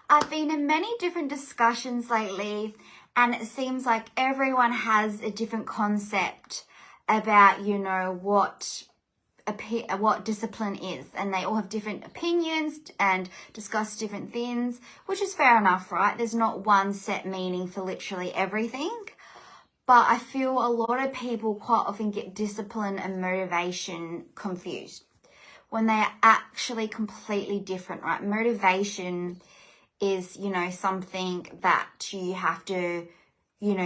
I've been in many different discussions lately, and it seems like everyone has a different concept about, what discipline is, and they all have different opinions and discuss different things, which is fair enough, right? There's not one set meaning for literally everything. But I feel a lot of people quite often get discipline and motivation confused when they are actually completely different, right? Motivation is, something that you have to,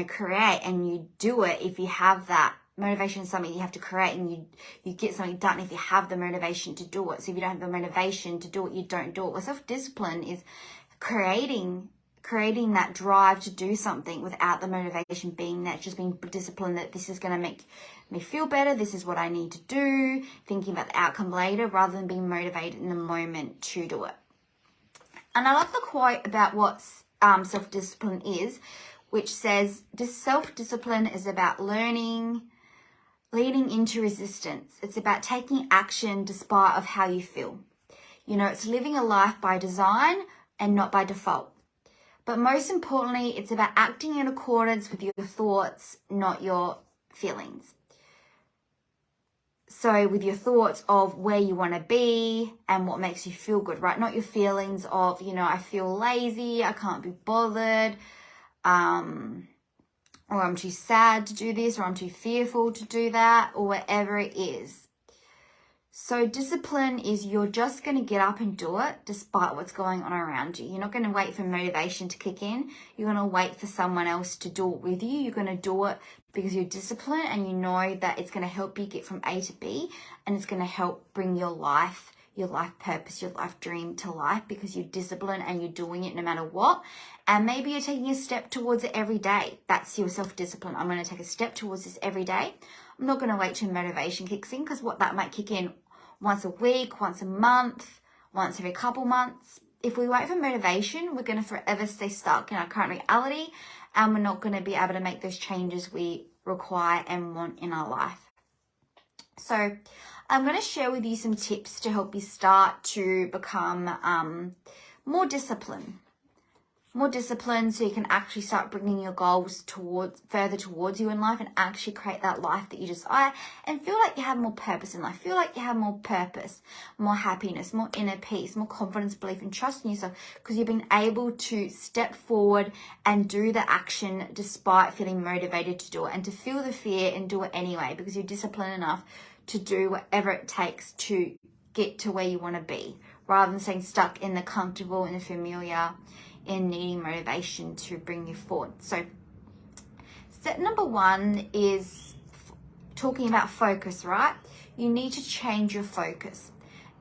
create, and you do it if you have that. Motivation is something you have to create, and you get something done if you have the motivation to do it. So if you don't have the motivation to do it, you don't do it. Well, self-discipline is creating that drive to do something without the motivation being there, just being disciplined that this is going to make me feel better, this is what I need to do, thinking about the outcome later rather than being motivated in the moment to do it. And I love the quote about what self-discipline is, which says, self-discipline is about leading into resistance. It's about taking action despite of how you feel. It's living a life by design and not by default. But most importantly, it's about acting in accordance with your thoughts, not your feelings. So with your thoughts of where you want to be and what makes you feel good, right? Not your feelings of, I feel lazy, I can't be bothered, or I'm too sad to do this, or I'm too fearful to do that, or whatever it is. So discipline is you're just going to get up and do it despite what's going on around you. You're not going to wait for motivation to kick in. You're going to wait for someone else to do it with you. You're going to do it because you're disciplined and you know that it's going to help you get from A to B, and it's going to help bring your life purpose, your life dream to life, because you're disciplined and you're doing it no matter what. And maybe you're taking a step towards it every day. That's your self-discipline. I'm going to take a step towards this every day. I'm not going to wait till motivation kicks in, because what that might kick in once a week, once a month, once every couple months. If we wait for motivation, we're going to forever stay stuck in our current reality, and we're not going to be able to make those changes we require and want in our life. So I'm going to share with you some tips to help you start to become more disciplined so you can actually start bringing your goals further towards you in life, and actually create that life that you desire, and feel like you have more purpose in life. Feel like you have more purpose, more happiness, more inner peace, more confidence, belief, and trust in yourself, because you've been able to step forward and do the action despite feeling motivated to do it, and to feel the fear and do it anyway, because you're disciplined enough to do whatever it takes to get to where you want to be, rather than staying stuck in the comfortable and the familiar, in needing motivation to bring you forward. So step number one is talking about focus, right? You need to change your focus,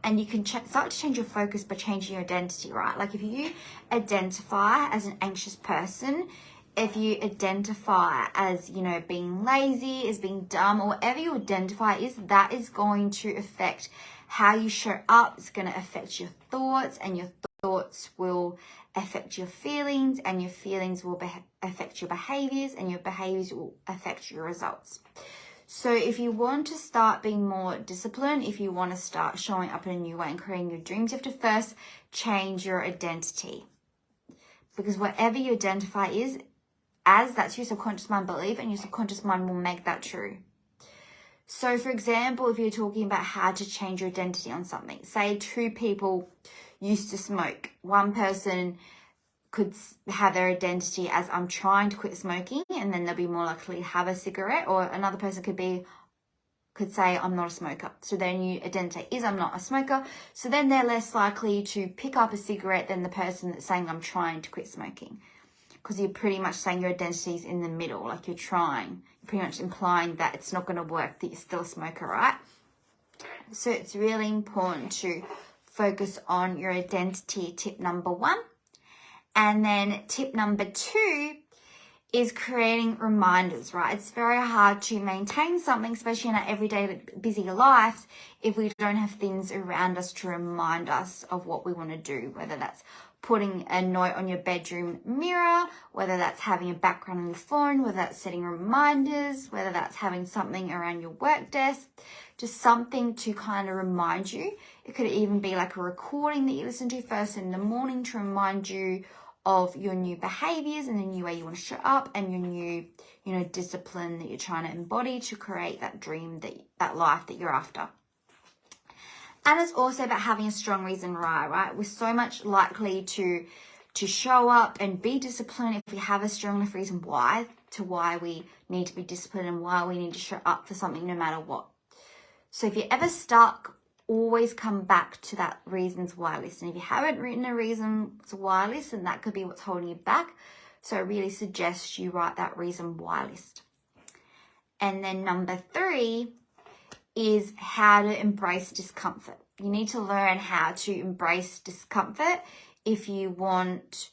and you can start to change your focus by changing your identity, right? Like if you identify as an anxious person, if you identify as, being lazy, as being dumb, or whatever you identify is, that is going to affect how you show up. It's going to affect your thoughts, and your thoughts will affect your feelings, and your feelings will affect your behaviors, and your behaviors will affect your results. So if you want to start being more disciplined, if you want to start showing up in a new way and creating your dreams, you have to first change your identity. Because whatever you identify as, that's your subconscious mind belief, and your subconscious mind will make that true. So for example, if you're talking about how to change your identity on something, say two people used to smoke. One person could have their identity as I'm trying to quit smoking, and then they'll be more likely to have a cigarette. Or another person could say I'm not a smoker. So their new identity is I'm not a smoker. So then they're less likely to pick up a cigarette than the person that's saying I'm trying to quit smoking. Because you're pretty much saying your identity is in the middle, like you're pretty much implying that it's not going to work, that you're still a smoker, right? So it's really important to focus on your identity, tip number one. And then tip number two is creating reminders, right? It's very hard to maintain something, especially in our everyday busy lives, if we don't have things around us to remind us of what we want to do, whether that's putting a note on your bedroom mirror, whether that's having a background on your phone, whether that's setting reminders, whether that's having something around your work desk. just something to kind of remind you. It could even be like a recording that you listen to first in the morning to remind you of your new behaviors and the new way you want to show up and your new, discipline that you're trying to embody to create that dream, that life that you're after. And it's also about having a strong reason why, right? We're so much likely to show up and be disciplined if we have a strong enough reason why we need to be disciplined and why we need to show up for something no matter what. So if you're ever stuck, always come back to that reasons why list. And if you haven't written a reasons why list, then that could be what's holding you back. So I really suggest you write that reason why list. And then number 3 is how to embrace discomfort. You need to learn how to embrace discomfort if you want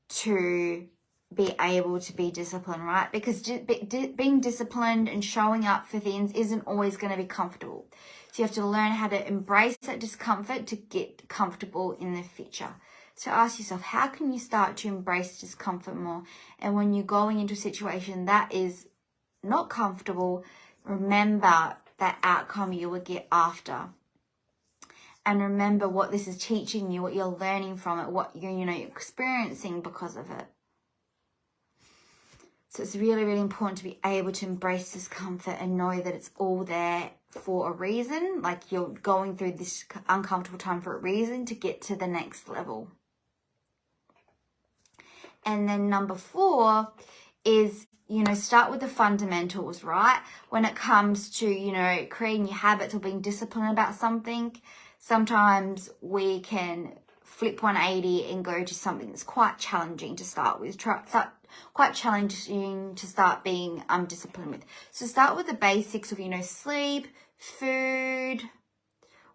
to be able to be disciplined, right? Because being disciplined and showing up for things isn't always going to be comfortable. So you have to learn how to embrace that discomfort to get comfortable in the future. So ask yourself, how can you start to embrace discomfort more? And when you're going into a situation that is not comfortable, remember that outcome you will get after. And remember what this is teaching you, what you're learning from it, what you're experiencing because of it. So it's really, really important to be able to embrace discomfort and know that it's all there for a reason. Like you're going through this uncomfortable time for a reason to get to the next level. And then number 4 is, start with the fundamentals, right? When it comes to, creating your habits or being disciplined about something, sometimes we can flip 180 and go to something that's quite challenging to start with, quite challenging to start being disciplined with. So start with the basics of, sleep, food,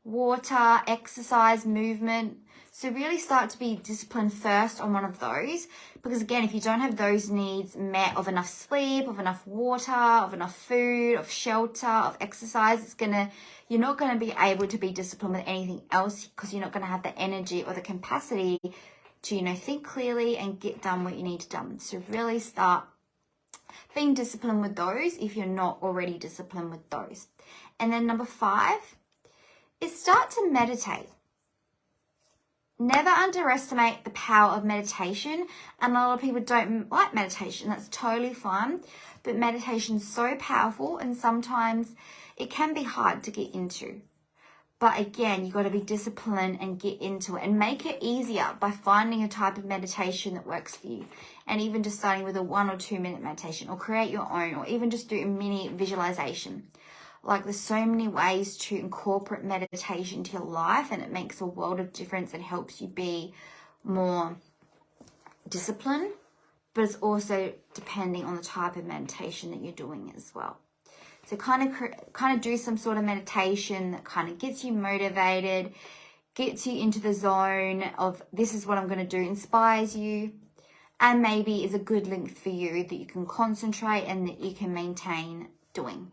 water, exercise, movement. So really start to be disciplined first on one of those, because again, if you don't have those needs met of enough sleep, of enough water, of enough food, of shelter, of exercise, you're not going to be able to be disciplined with anything else, because you're not going to have the energy or the capacity to, think clearly and get done what you need to done. So really start being disciplined with those if you're not already disciplined with those. And then number 5 is start to meditate. Never underestimate the power of meditation. And a lot of people don't like meditation. That's totally fine. But meditation is so powerful, and sometimes it can be hard to get into. But again, you've got to be disciplined and get into it and make it easier by finding a type of meditation that works for you. And even just starting with a 1 or 2 minute meditation, or create your own, or even just do a mini visualization. Like there's so many ways to incorporate meditation into your life, and it makes a world of difference and helps you be more disciplined, but it's also depending on the type of meditation that you're doing as well. So kind of do some sort of meditation that kind of gets you motivated, gets you into the zone of this is what I'm going to do, inspires you, and maybe is a good length for you that you can concentrate and that you can maintain doing.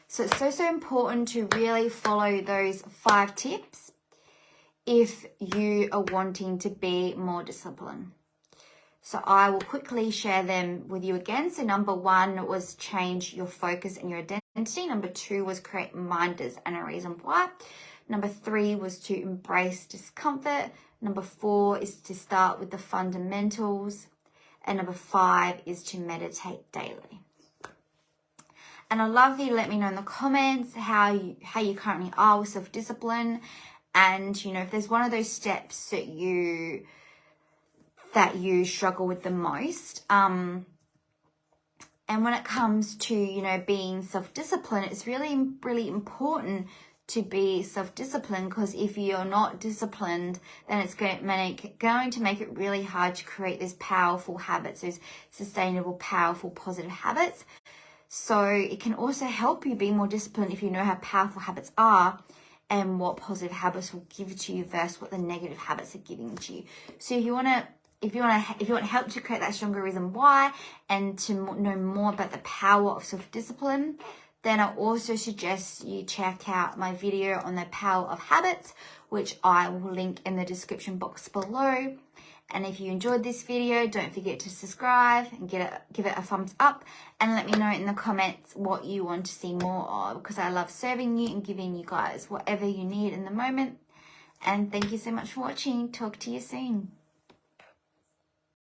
So it's so important to really follow those 5 tips if you are wanting to be more disciplined. So I will quickly share them with you again. So number 1 was change your focus and your identity. Number 2 was create reminders and a reason why. Number 3 was to embrace discomfort. Number 4 is to start with the fundamentals. And number 5 is to meditate daily. And I'd love you to let me know in the comments how you currently are with self-discipline. And, if there's one of those steps that you struggle with the most. And when it comes to, being self-disciplined, it's really, really important to be self-disciplined, because if you're not disciplined, then it's going to make it really hard to create those powerful habits, those sustainable, powerful, positive habits. So it can also help you be more disciplined if you know how powerful habits are and what positive habits will give to you versus what the negative habits are giving to you. So if you want help to create that stronger reason why and to know more about the power of self-discipline, then I also suggest you check out my video on the power of habits, which I will link in the description box below. And if you enjoyed this video, don't forget to subscribe and give it a thumbs up, and let me know in the comments what you want to see more of, because I love serving you and giving you guys whatever you need in the moment. And thank you so much for watching. Talk to you soon.